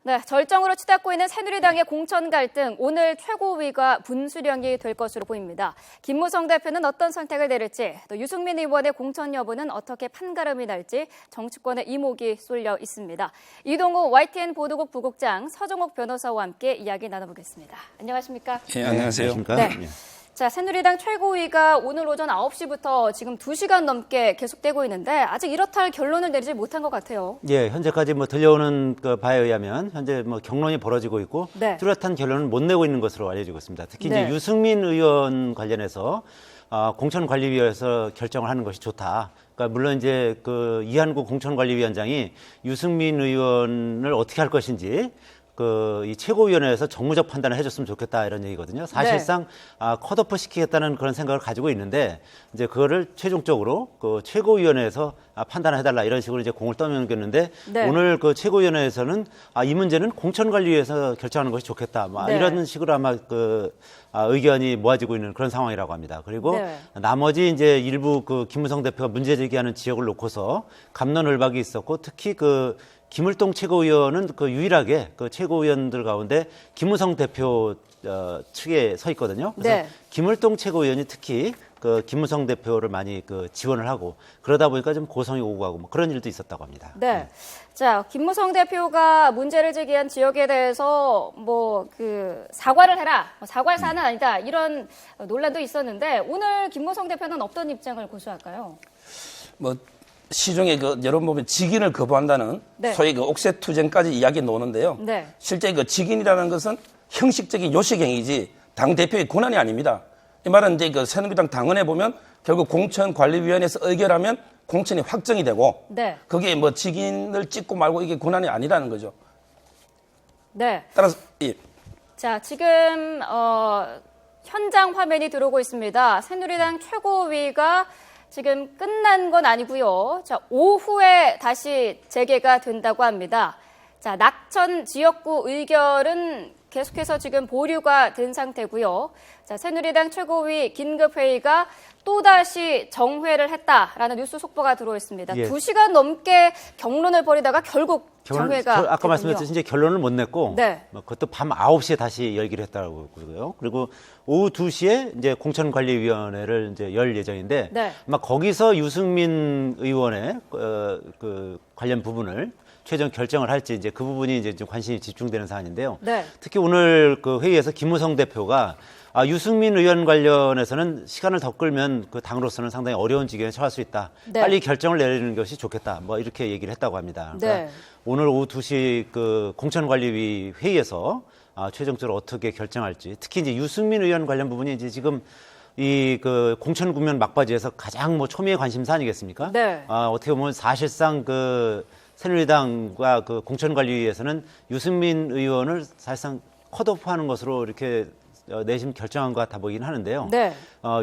네, 절정으로 치닫고 있는 새누리당의 공천 갈등, 오늘 최고위가 분수령이 될 것으로 보입니다. 김무성 대표는 어떤 선택을 내릴지, 또 유승민 의원의 공천 여부는 어떻게 판가름이 날지 정치권의 이목이 쏠려 있습니다. 이동우 YTN 보도국 부국장, 서정옥 변호사와 함께 이야기 나눠보겠습니다. 안녕하십니까? 네, 안녕하세요. 네. 자, 새누리당 최고위가 오늘 오전 9시부터 지금 2시간 넘게 계속되고 있는데 아직 이렇다 할 결론을 내리지 못한 것 같아요. 예, 현재까지 들려오는 바에 의하면 현재 경론이 벌어지고 있고 네. 뚜렷한 결론을 못 내고 있는 것으로 알려지고 있습니다. 특히 네. 이제 유승민 의원 관련해서 공천관리위에서 결정을 하는 것이 좋다. 그러니까 물론 이제 이한구 공천관리위원장이 유승민 의원을 어떻게 할 것인지 이 최고위원회에서 정무적 판단을 해줬으면 좋겠다 이런 얘기거든요. 사실상 컷오프 시키겠다는 그런 생각을 가지고 있는데 이제 그거를 최종적으로 최고위원회에서 판단해달라 이런 식으로 이제 공을 떠넘겼는데 네. 오늘 최고위원회에서는 이 문제는 공천관리위에서 결정하는 것이 좋겠다. 네. 이런 식으로 아마 의견이 모아지고 있는 그런 상황이라고 합니다. 그리고 네. 나머지 이제 일부 김무성 대표가 문제 제기하는 지역을 놓고서 갑론을박이 있었고 특히 김을동 최고위원은 유일하게 최고위원들 가운데 김무성 대표 측에 서 있거든요. 그래서 네. 김을동 최고위원이 특히 김무성 대표를 많이 지원을 하고 그러다 보니까 좀 고성이 오고 가고 그런 일도 있었다고 합니다. 네. 자, 김무성 대표가 문제를 제기한 지역에 대해서 사과를 해라, 사과할 사안은 아니다 이런 논란도 있었는데 오늘 김무성 대표는 어떤 입장을 고수할까요? 시중에 여러분 보면 직인을 거부한다는 네. 소위 옥새투쟁까지 이야기 나오는데요. 네. 실제 직인이라는 것은 형식적인 요식행위지 당 대표의 권한이 아닙니다. 이 말은 이제 새누리당 당원에 보면 결국 공천관리위원회에서 의결하면 공천이 확정이 되고 네. 거기에 직인을 찍고 말고 이게 권한이 아니라는 거죠. 네. 따라서 예. 자, 지금 현장 화면이 들어오고 있습니다. 새누리당 최고위가 지금 끝난 건 아니고요. 자, 오후에 다시 재개가 된다고 합니다. 자, 낙천 지역구 의결은 계속해서 지금 보류가 된 상태고요. 자, 새누리당 최고위 긴급회의가 또다시 정회를 했다라는 뉴스 속보가 들어있습니다. 예. 2시간 넘게 경론을 벌이다가 결국 정회가 아까 말씀드렸듯이 이제 결론을 못 냈고 네. 그것도 밤 9시에 다시 열기로 했다고 그러고요. 그리고 오후 2시에 이제 공천관리위원회를 이제 열 예정인데 네. 아마 거기서 유승민 의원의 관련 부분을 최종 결정을 할지 이제 그 부분이 이제 좀 관심이 집중되는 사안인데요. 네. 특히 오늘 회의에서 김무성 대표가 유승민 의원 관련해서는 시간을 더 끌면 당으로서는 상당히 어려운 지경에 처할 수 있다. 네. 빨리 결정을 내리는 것이 좋겠다. 이렇게 얘기를 했다고 합니다. 그러니까 네. 오늘 오후 2시 공천관리위 회의에서 최종적으로 어떻게 결정할지 특히 이제 유승민 의원 관련 부분이 이제 지금 공천 국면 막바지에서 가장 초미의 관심사 아니겠습니까? 네. 어떻게 보면 사실상 새누리당과 공천관리위에서는 유승민 의원을 사실상 컷오프하는 것으로 이렇게 내심 결정한 것 같아 보이긴 하는데요. 네.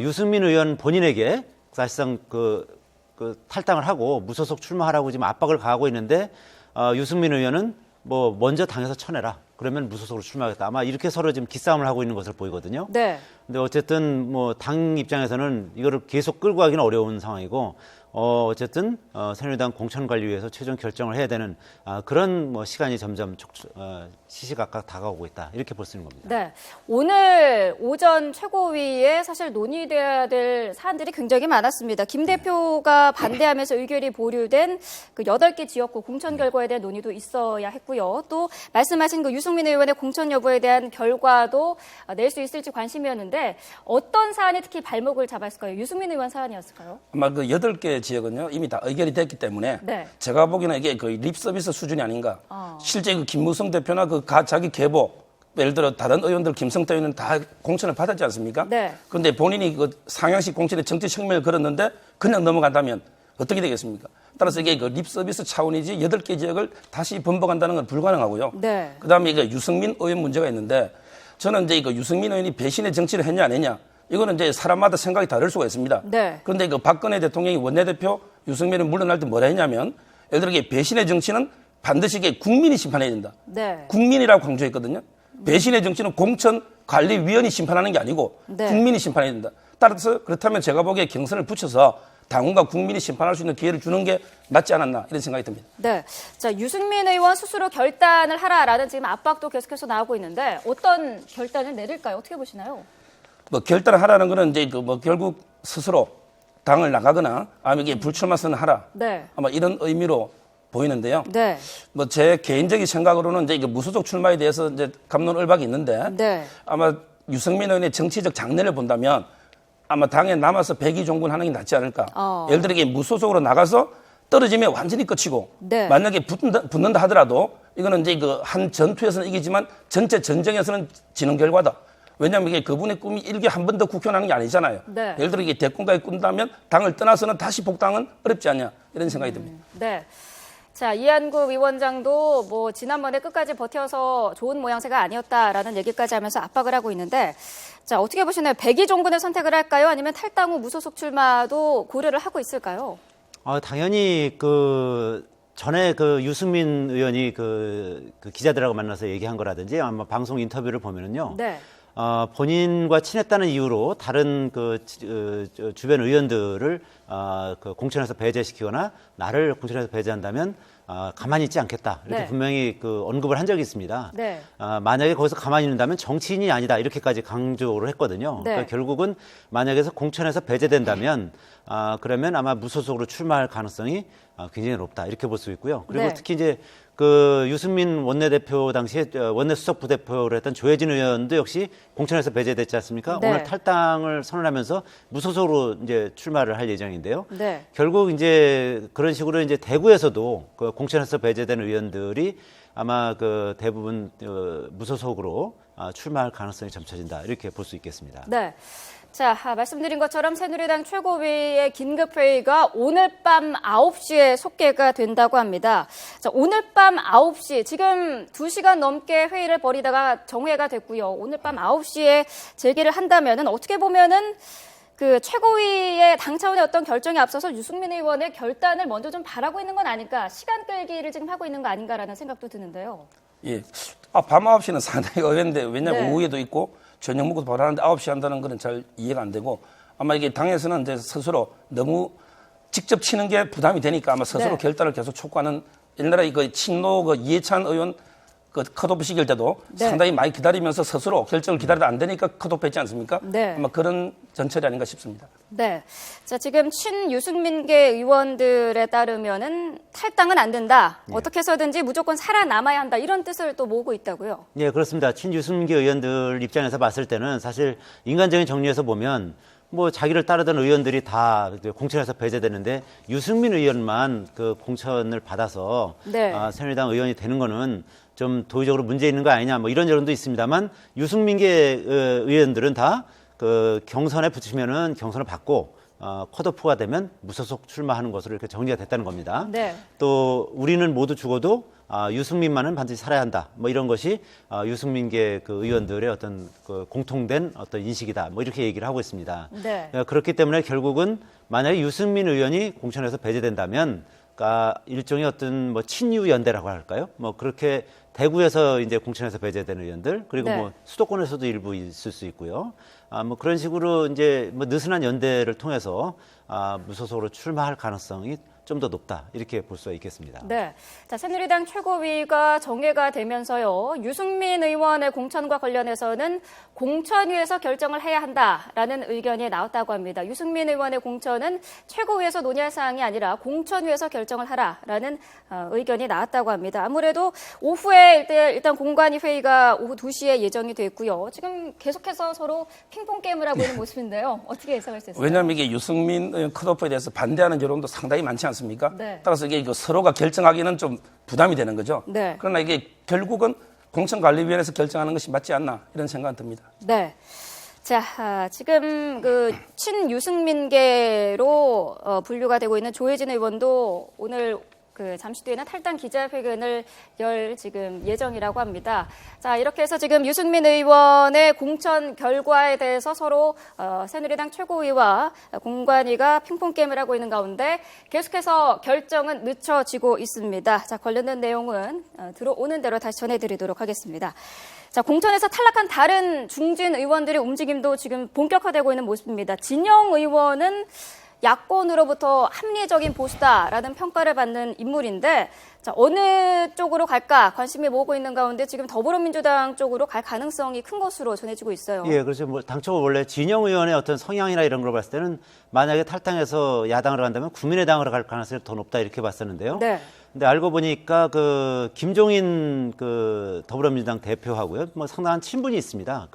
유승민 의원 본인에게 사실상 탈당을 하고 무소속 출마하라고 지금 압박을 가하고 있는데 유승민 의원은 먼저 당에서 쳐내라. 그러면 무소속으로 출마하겠다. 아마 이렇게 서로 지금 기싸움을 하고 있는 것으로 보이거든요. 네. 근데 어쨌든 당 입장에서는 이거를 계속 끌고 가기는 어려운 상황이고 어쨌든 새누리당 공천관리위에서 최종 결정을 해야 되는 그런 시간이 점점 시시각각 다가오고 있다 이렇게 볼 수 있는 겁니다. 네, 오늘 오전 최고위에 사실 논의돼야 될 사안들이 굉장히 많았습니다. 김 대표가 반대하면서 의결이 보류된 8개 지역구 공천 결과에 대한 논의도 있어야 했고요. 또 말씀하신 유승민 의원의 공천 여부에 대한 결과도 낼 수 있을지 관심이었는데 어떤 사안이 특히 발목을 잡았을까요? 유승민 의원 사안이었을까요? 아마 8개 지역은요 이미 다 의결이 됐기 때문에 네. 제가 보기에는 이게 립서비스 수준이 아닌가. 실제 김무성 대표나 자기 계보 예를 들어 다른 의원들 김성태 의원은 다 공천을 받았지 않습니까? 네. 그런데 본인이 상향식 공천에 정치혁명을 걸었는데 그냥 넘어간다면 어떻게 되겠습니까? 따라서 이게 립서비스 차원이지 8개 지역을 다시 번복한다는 건 불가능하고요. 네. 그다음에 유승민 의원 문제가 있는데 저는 이제 유승민 의원이 배신의 정치를 했냐 안 했냐 이거는 이제 사람마다 생각이 다를 수가 있습니다. 네. 그런데 박근혜 대통령이 원내대표 유승민을 물러날 때 뭐라 했냐면 예를 들어 배신의 정치는 반드시 이게 국민이 심판해야 된다. 네. 국민이라고 강조했거든요. 배신의 정치는 공천관리위원이 심판하는 게 아니고 네. 국민이 심판해야 된다. 따라서 그렇다면 제가 보기에 경선을 붙여서 당원과 국민이 심판할 수 있는 기회를 주는 게 낫지 않았나 이런 생각이 듭니다. 네. 자, 유승민 의원 스스로 결단을 하라라는 지금 압박도 계속해서 나오고 있는데 어떤 결단을 내릴까요? 어떻게 보시나요? 뭐 결단을 하라는 거는 이제 그 뭐 결국 스스로 당을 나가거나 아니면 이게 불출마 선언하라. 네. 아마 이런 의미로 보이는데요. 네. 뭐 제 개인적인 생각으로는 이제 이게 무소속 출마에 대해서 이제 갑론을박이 있는데 네. 아마 유승민 의원의 정치적 장래를 본다면 아마 당에 남아서 백의종군하는 게 낫지 않을까. 예를 들어 이게 무소속으로 나가서 떨어지면 완전히 끝이고 네. 만약에 붙는다 하더라도 이거는 이제 그 한 전투에서는 이기지만 전체 전쟁에서는 지는 결과다. 왜냐하면 이게 그분의 꿈이 일개 한 번 더 국회의원 하는 게 아니잖아요. 네. 예를 들어 이게 대권까지 꾼다면 당을 떠나서는 다시 복당은 어렵지 않냐 이런 생각이 듭니다. 네. 자, 이한구 위원장도 뭐 지난번에 끝까지 버텨서 좋은 모양새가 아니었다라는 얘기까지 하면서 압박을 하고 있는데 자, 어떻게 보시나요? 백의종군을 선택을 할까요? 아니면 탈당 후 무소속 출마도 고려를 하고 있을까요? 당연히 그 전에 그 유승민 의원이 그 기자들하고 만나서 얘기한 거라든지 아마 방송 인터뷰를 보면은요. 네. 본인과 친했다는 이유로 다른 주변 의원들을 그 공천에서 배제시키거나 나를 공천에서 배제한다면 가만히 있지 않겠다 이렇게 네. 분명히 그 언급을 한 적이 있습니다. 네. 만약에 거기서 가만히 있는다면 정치인이 아니다 이렇게까지 강조를 했거든요. 네. 그러니까 결국은 만약에서 공천에서 배제된다면 그러면 아마 무소속으로 출마할 가능성이 굉장히 높다 이렇게 볼 수 있고요. 그리고 네. 특히 이제 그 유승민 원내대표 당시에 원내 수석 부대표를 했던 조혜진 의원도 역시 공천에서 배제됐지 않습니까? 네. 오늘 탈당을 선언하면서 무소속으로 이제 출마를 할 예정인데요. 네. 결국 이제 그런 식으로 이제 대구에서도 그 공천에서 배제된 의원들이 아마 그 대부분 무소속으로 출마할 가능성이 점쳐진다 이렇게 볼 수 있겠습니다. 네. 자, 말씀드린 것처럼 새누리당 최고위의 긴급회의가 오늘 밤 9시에 속개가 된다고 합니다. 자, 오늘 밤 9시, 지금 2시간 넘게 회의를 벌이다가 정회가 됐고요. 오늘 밤 9시에 재개를 한다면은 어떻게 보면은 그 최고위의 당 차원의 어떤 결정에 앞서서 유승민 의원의 결단을 먼저 좀 바라고 있는 건 아닐까, 시간 끌기를 지금 하고 있는 거 아닌가라는 생각도 드는데요. 예. 밤 9시는 상당히 의외인데 왜냐하면 네. 오후에도 있고 저녁 먹고 바로 하는데 9시 한다는 거는 잘 이해가 안 되고 아마 이게 당에서는 이제 스스로 너무 직접 치는 게 부담이 되니까 아마 스스로 네. 결단을 계속 촉구하는 옛날에 그 친노 그 이해찬 의원 그 컷오프 시킬 때도 네. 상당히 많이 기다리면서 스스로 결정을 기다려도 안 되니까 컷오프 했지 않습니까? 네. 아마 그런 전철이 아닌가 싶습니다. 네. 자, 지금 친유승민계 의원들에 따르면은 탈당은 안 된다. 어떻게 해서든지 무조건 살아남아야 한다. 이런 뜻을 또 모으고 있다고요. 예, 그렇습니다. 친유승기 의원들 입장에서 봤을 때는 사실 인간적인 정리에서 보면 뭐 자기를 따르던 의원들이 다 공천에서 배제되는데 유승민 의원만 그 공천을 받아서 네. 새누리당 의원이 되는 거는 좀 도의적으로 문제 있는 거 아니냐 뭐 이런 여론도 있습니다만 유승민계 의원들은 다 그 경선에 붙으면은 경선을 받고 컷오프가 되면 무소속 출마하는 것으로 이렇게 정리가 됐다는 겁니다. 네. 또 우리는 모두 죽어도 유승민만은 반드시 살아야 한다. 뭐 이런 것이 유승민계 그 의원들의 어떤 그 공통된 어떤 인식이다. 뭐 이렇게 얘기를 하고 있습니다. 네. 그렇기 때문에 결국은 만약에 유승민 의원이 공천에서 배제된다면 일종의 어떤 뭐 친유 연대라고 할까요? 뭐 그렇게 대구에서 이제 공천에서 배제된 의원들 그리고 네. 뭐 수도권에서도 일부 있을 수 있고요. 뭐 그런 식으로 이제 뭐 느슨한 연대를 통해서 무소속으로 출마할 가능성이 좀 더 높다 이렇게 볼 수가 있겠습니다. 네. 자, 새누리당 최고위가 정회가 되면서요. 유승민 의원의 공천과 관련해서는 공천위에서 결정을 해야 한다라는 의견이 나왔다고 합니다. 유승민 의원의 공천은 최고위에서 논의할 사항이 아니라 공천위에서 결정을 하라라는 의견이 나왔다고 합니다. 아무래도 오후에 일단 공관위 회의가 오후 2시에 예정이 돼 있고요. 지금 계속해서 서로 핑퐁 게임을 하고 있는 모습인데요. 어떻게 예상할 수 있을까요? 왜냐하면 이게 유승민 의원 컷오프에 대해서 반대하는 여론도 상당히 많지 않습니까? 네. 따라서 이게 서로가 결정하기는 좀 부담이 되는 거죠. 네. 그러나 이게 결국은 공천관리위원회에서 결정하는 것이 맞지 않나 이런 생각은 듭니다. 네. 자, 지금 그 친유승민계로 분류가 되고 있는 조혜진 의원도 오늘 그 잠시 뒤에는 탈당 기자회견을 열 지금 예정이라고 합니다. 자, 이렇게 해서 지금 유승민 의원의 공천 결과에 대해서 서로 새누리당 최고위와 공관위가 핑퐁 게임을 하고 있는 가운데 계속해서 결정은 늦춰지고 있습니다. 자, 관련된 내용은 들어오는 대로 다시 전해드리도록 하겠습니다. 자, 공천에서 탈락한 다른 중진 의원들의 움직임도 지금 본격화되고 있는 모습입니다. 진영 의원은 야권으로부터 합리적인 보수다라는 평가를 받는 인물인데 자, 어느 쪽으로 갈까 관심이 모으고 있는 가운데 지금 더불어민주당 쪽으로 갈 가능성이 큰 것으로 전해지고 있어요. 예, 그렇죠. 뭐 당초 원래 진영 의원의 어떤 성향이나 이런 걸 봤을 때는 만약에 탈당해서 야당으로 간다면 국민의당으로 갈 가능성이 더 높다 이렇게 봤었는데요. 네. 근데 알고 보니까 그 김종인 그 더불어민주당 대표하고요, 뭐 상당한 친분이 있습니다.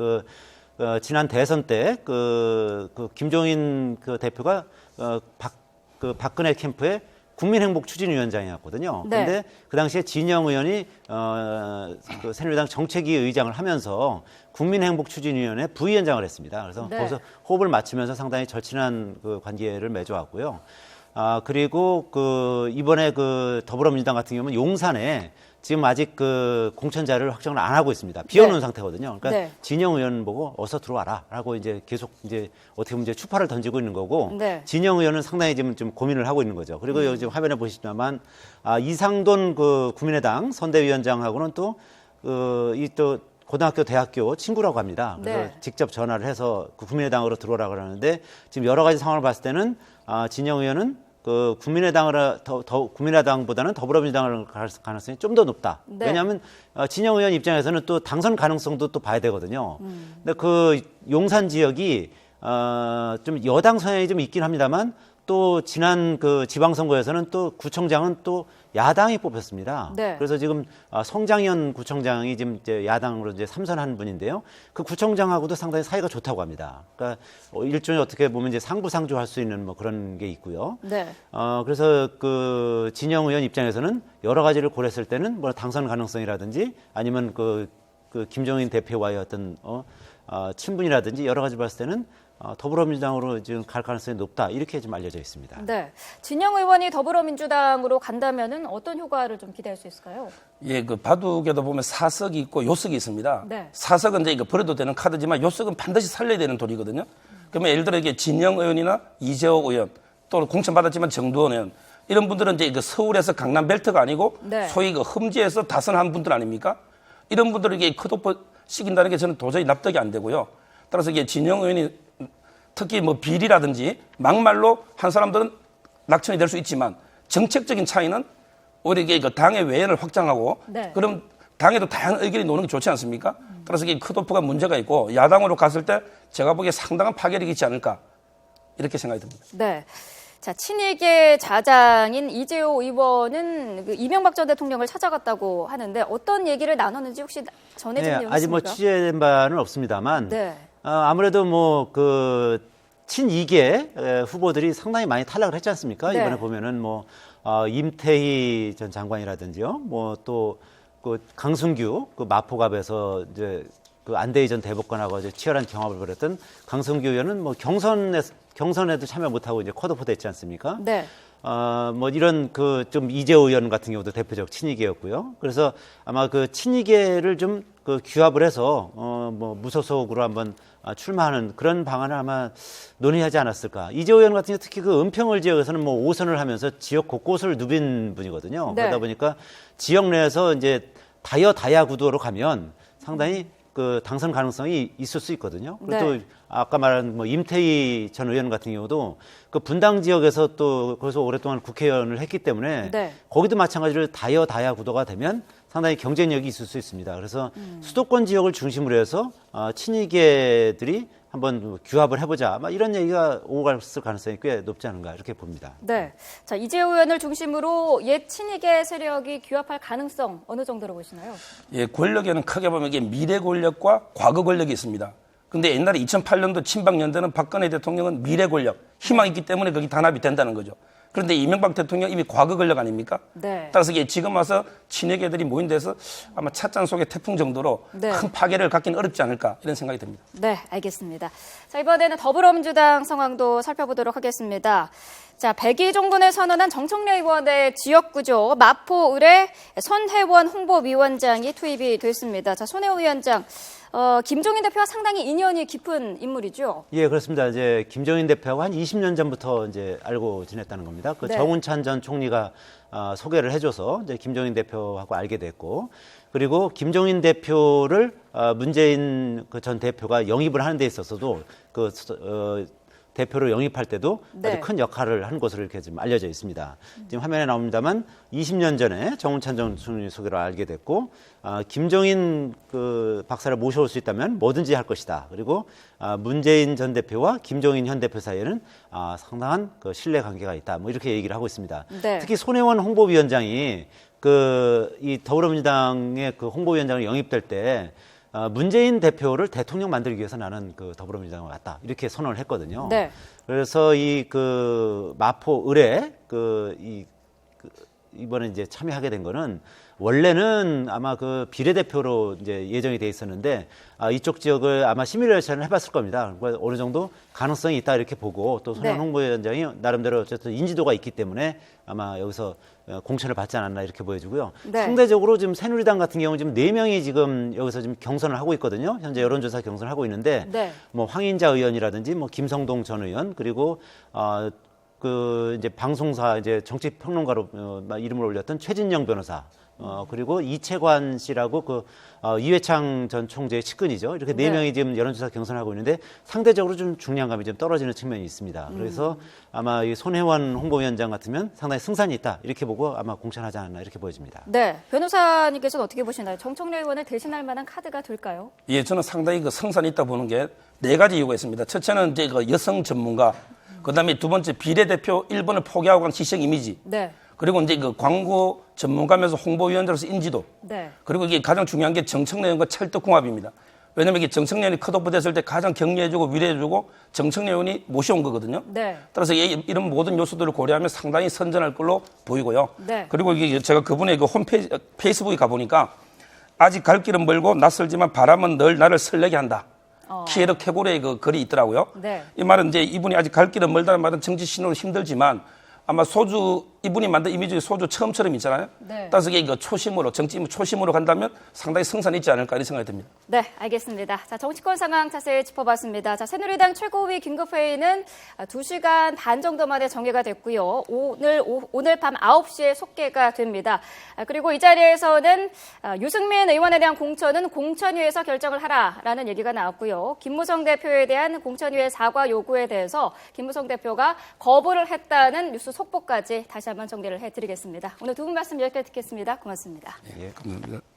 지난 대선 때 그 김종인 그 대표가 박근혜 캠프의 국민행복추진위원장이었거든요. 네. 그런데 그 당시에 진영 의원이 그 새누리당 정책위 의장을 하면서 국민행복추진위원회 부위원장을 했습니다. 그래서 네. 거기서 호흡을 맞추면서 상당히 절친한 그 관계를 맺어왔고요. 그리고 이번에 더불어민주당 같은 경우는 용산에 지금 아직 공천 자료를 확정을 안 하고 있습니다. 비워놓은 네. 상태거든요. 그러니까 네. 진영 의원 보고 어서 들어와라라고 이제 계속 이제 어떻게 보면 이제 추파를 던지고 있는 거고, 네. 진영 의원은 상당히 지금 좀 고민을 하고 있는 거죠. 그리고 여기 지금 화면에 보시지만 이상돈 국민의당 선대위원장하고는 또 고등학교, 대학교 친구라고 합니다. 그래서 네. 직접 전화를 해서 국민의당으로 들어오라 그러는데 지금 여러 가지 상황을 봤을 때는 진영 의원은 국민의당보다는 더불어민주당을 갈 가능성이 좀 더 높다. 네. 왜냐하면 진영 의원 입장에서는 또 당선 가능성도 또 봐야 되거든요. 근데 그 용산 지역이 좀 여당 성향이 좀 있긴 합니다만 또 지난 지방선거에서는 또 구청장은 또 야당이 뽑혔습니다. 네. 그래서 지금 성장현 구청장이 지금 이제 야당으로 이제 삼선한 분인데요. 그 구청장하고도 상당히 사이가 좋다고 합니다. 그러니까 일종의 어떻게 보면 이제 상부상조할 수 있는 뭐 그런 게 있고요. 네. 그래서 진영 의원 입장에서는 여러 가지를 고려했을 때는 뭐 당선 가능성이라든지 아니면 김종인 대표와의 어떤 친분이라든지 여러 가지 봤을 때는 더불어민주당으로 지금 갈 가능성이 높다 이렇게 좀 알려져 있습니다. 네. 진영 의원이 더불어민주당으로 간다면은 어떤 효과를 좀 기대할 수 있을까요? 예, 바둑에도 보면 사석이 있고 요석이 있습니다. 네. 사석은 이제 이거 버려도 되는 카드지만 요석은 반드시 살려야 되는 돌이거든요. 그러면 예를 들어 이게 진영 의원이나 이재호 의원 또 공천 받았지만 정두원 의원 이런 분들은 이제 서울에서 강남 벨트가 아니고 네. 소위 험지에서 다선한 분들 아닙니까? 이런 분들에게 컷오프 시킨다는 게 저는 도저히 납득이 안 되고요. 따라서 이게 진영 의원이 특히 뭐 비리라든지 막말로 한 사람들은 낙천이 될 수 있지만 정책적인 차이는 오히려 이게 당의 외연을 확장하고 네. 그럼 당에도 다양한 의견이 노는 게 좋지 않습니까? 따라서 이게 컷오프가 문제가 있고 야당으로 갔을 때 제가 보기에 상당한 파괴력이 있지 않을까 이렇게 생각이 듭니다. 네. 자, 친이계 자장인 이재호 의원은 이명박 전 대통령을 찾아갔다고 하는데 어떤 얘기를 나눴는지 혹시 전해진 내용 있습니까? 아직 뭐 취재된 바는 없습니다만 네. 아무래도 뭐 친이계 후보들이 상당히 많이 탈락을 했지 않습니까? 네. 이번에 보면은 임태희 전 장관이라든지요, 뭐 또 강승규 마포갑에서 이제 안대희 전 대법관하고 이제 치열한 경합을 벌였던 강승규 의원은 뭐 경선에도 참여 못하고 이제 컷오프 됐지 않습니까? 네. 뭐 이런 좀 이재호 의원 같은 경우도 대표적 친이계였고요. 그래서 아마 친이계를 좀 규합을 해서 뭐 무소속으로 한번 출마하는 그런 방안을 아마 논의하지 않았을까. 이재호 의원 같은 경우 특히 은평을 지역에서는 뭐 5선을 하면서 지역 곳곳을 누빈 분이거든요. 네. 그러다 보니까 지역 내에서 이제 다야 구도로 가면 상당히 당선 가능성이 있을 수 있거든요. 그리고 네. 또 아까 말한 뭐 임태희 전 의원 같은 경우도 분당 지역에서 또 거기서 오랫동안 국회의원을 했기 때문에 네. 거기도 마찬가지로 다야 구도가 되면 상당히 경쟁력이 있을 수 있습니다. 그래서 수도권 지역을 중심으로 해서 친이계들이 한번 규합을 해보자. 이런 얘기가 오고 갔을 가능성이 꽤 높지 않은가 이렇게 봅니다. 네. 자, 이재호 의원을 중심으로 옛 친이계 세력이 규합할 가능성 어느 정도로 보시나요? 예, 권력에는 크게 보면 이게 미래 권력과 과거 권력이 있습니다. 근데 옛날에 2008년도 친박연대는 박근혜 대통령은 미래 권력, 희망이 있기 때문에 거기 단합이 된다는 거죠. 그런데 이명박 대통령 이미 과거 권력 아닙니까? 네. 따라서 이게 지금 와서 친이계들이 모인 데서 아마 찻잔 속의 태풍 정도로 네. 큰 파괴를 갖기는 어렵지 않을까 이런 생각이 듭니다. 네, 알겠습니다. 자, 이번에는 더불어민주당 상황도 살펴보도록 하겠습니다. 자, 백의종군을 선언한 정청래 의원의 지역구죠. 마포을에 손혜원 홍보위원장이 투입이 됐습니다. 자, 손혜원 위원장, 김종인 대표와 상당히 인연이 깊은 인물이죠. 예, 그렇습니다. 이제 김종인 대표하고 한 20년 전부터 이제 알고 지냈다는 겁니다. 네. 정운찬 전 총리가 소개를 해줘서 이제 김종인 대표하고 알게 됐고, 그리고 김종인 대표를 문재인 전 대표가 영입을 하는 데 있어서도 대표로 영입할 때도 네. 아주 큰 역할을 한 것으로 이렇게 지금 알려져 있습니다. 지금 화면에 나옵니다만 20년 전에 정운찬 전 총리 소개로 알게 됐고 김종인 그 박사를 모셔올 수 있다면 뭐든지 할 것이다. 그리고 문재인 전 대표와 김종인 현 대표 사이에는 상당한 그 신뢰 관계가 있다. 뭐 이렇게 얘기를 하고 있습니다. 네. 특히 손혜원 홍보위원장이 이 더불어민주당의 그 홍보위원장을 영입될 때 문재인 대표를 대통령 만들기 위해서 나는 그 더불어민주당을 왔다. 이렇게 선언을 했거든요. 네. 그래서 그 마포 을에 이번에 이제 참여하게 된 거는 원래는 아마 그 비례대표로 이제 예정이 돼 있었는데 이쪽 지역을 아마 시뮬레이션을 해봤을 겁니다. 그러니까 어느 정도 가능성이 있다 이렇게 보고 또 손혜원 네. 홍보위원장이 나름대로 어쨌든 인지도가 있기 때문에 아마 여기서 공천을 받지 않았나 이렇게 보여지고요. 네. 상대적으로 지금 새누리당 같은 경우 지금 4명이 지금 여기서 지금 경선을 하고 있거든요. 현재 여론조사 경선을 하고 있는데 네. 뭐 황인자 의원이라든지 뭐 김성동 전 의원 그리고 이제 방송사 이제 정치평론가로 이름을 올렸던 최진영 변호사 그리고 이채관 씨라고 이회창 전 총재의 측근이죠. 이렇게 네 네. 명이 지금 여론조사 경선하고 있는데 상대적으로 좀 중량감이 좀 떨어지는 측면이 있습니다. 그래서 아마 이 손혜원 홍보위원장 같으면 상당히 승산이 있다 이렇게 보고 아마 공천하지 않았나 이렇게 보여집니다. 네. 변호사님께서는 어떻게 보시나요? 정청래 의원을 대신할 만한 카드가 될까요? 예, 저는 상당히 그 성산이 있다 보는 게 4가지 이유가 있습니다. 첫째는 이제 그 여성 전문가, 그다음에 두 번째 비례대표 1번을 포기하고 간 희생 이미지, 네. 그리고 이제 그 광고 전문가면서 홍보위원으로서 인지도, 네. 그리고 이게 가장 중요한 게 정청래 의원과 찰떡궁합입니다. 왜냐하면 이게 정청래 의원이 컷오프 됐을 때 가장 격려해주고 위로해주고 정청래 의원이 모셔온 거거든요. 네. 따라서 이런 모든 요소들을 고려하면 상당히 선전할 걸로 보이고요. 네. 그리고 이게 제가 그분의 그 홈페이지, 페이스북에 가보니까 아직 갈 길은 멀고 낯설지만 바람은 늘 나를 설레게 한다. 키에르 케고르의 그 글이 있더라고요. 네. 이 말은 이제 이분이 아직 갈 길은 멀다는 말은 정치 신호로 힘들지만 아마 이분이 만든 이미지 중에 소주 처음처럼 있잖아요. 네. 따라서 이게 초심으로, 정치 초심으로 간다면 상당히 성산이 있지 않을까 이런 생각이 듭니다. 네, 알겠습니다. 자, 정치권 상황 자세히 짚어봤습니다. 자, 새누리당 최고위 긴급회의는 2시간 반 정도 만에 정회가 됐고요. 오늘 밤 9시에 속개가 됩니다. 그리고 이 자리에서는 유승민 의원에 대한 공천은 공천위에서 결정을 하라라는 얘기가 나왔고요. 김무성 대표에 대한 공천위의 사과 요구에 대해서 김무성 대표가 거부를 했다는 뉴스 속보까지 다시 한번 정리를 해드리겠습니다. 오늘 두 분 말씀 여기까지 듣겠습니다. 고맙습니다. 예, 감사합니다.